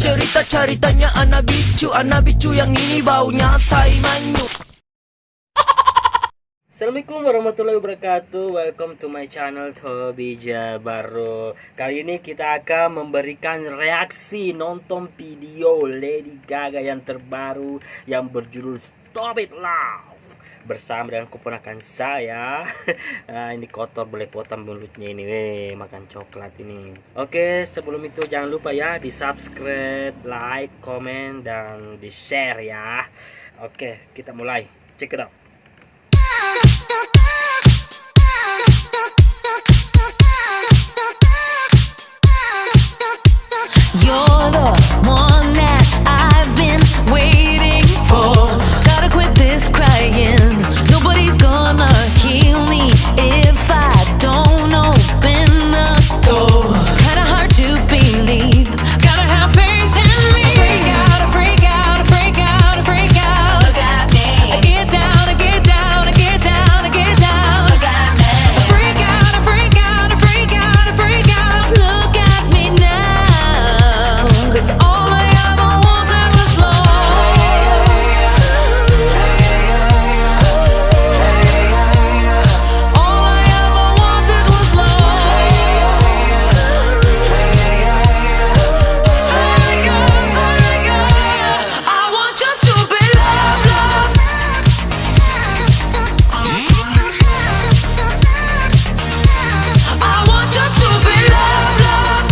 Cerita-ceritanya anak bicu yang ini baunya tai manyu. Assalamualaikum warahmatullahi wabarakatuh. Welcome to my channel Tobi Jabaro. Kali ini kita akan memberikan reaksi nonton video Lady Gaga yang terbaru yang berjudul Stop It Love bersama dengan keponakan saya. Nah, ini kotor, boleh potong mulutnya ini, makan coklat ini. Oke, sebelum itu jangan lupa ya di subscribe, like, komen, dan di share ya. Oke, kita mulai. Check it out. You're the one that I've been waiting for. Gotta quit this crying. Nobody's gonna heal me if I don't open the door. Kinda hard to believe. Gotta have faith in me. Freak out, freak out, freak out, freak out. Look at me. Get down, get down, get down, get down. Look at me. Freak out, freak out, freak out, freak out. Look at me now. 'Cause all I ever wanted was love. All I ever wanted was love. I want just to be loved, love. I want just to be loved, love.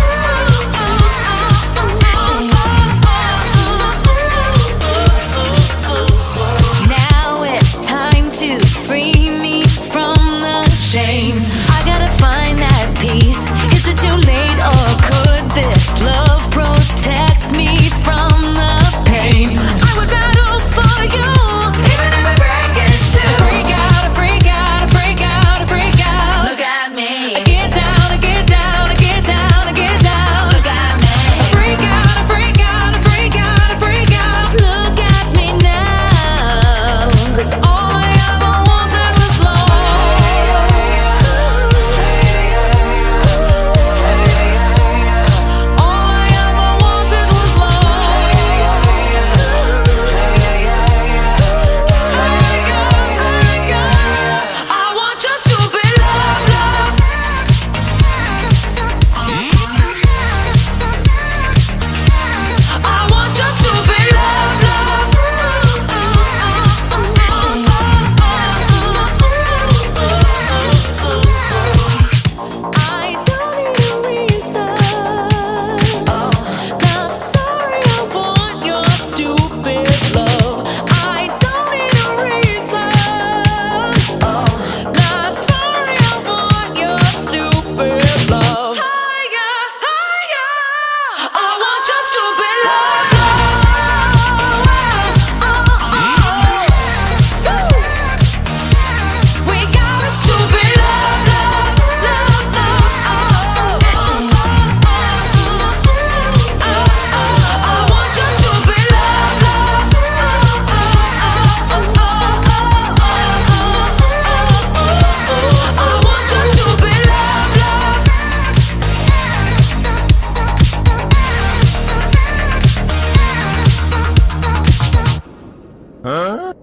Now it's time to free me from the shame. I gotta find that peace. Is it too late or could this love protect me from the pain? I would battle for you, even if I break it too. Freak out, freak out, freak out, freak out. Look at me. Get down, get down, get down, get down. Look at me. Freak out, freak out, freak out, freak out. Look at me now. 'Cause all I ever wanted was love. All I ever wanted was love. I want just to be loved, love. I want just to be loved, love. I don't need a reason. Not sorry, I want your stupid love. I don't need a reason. Not sorry, I want your stupid love. Higher, higher. I want just to be loved. We got us to be loved, love, love, love. I want just to be loved, love. I want just to be loved, love. Huh?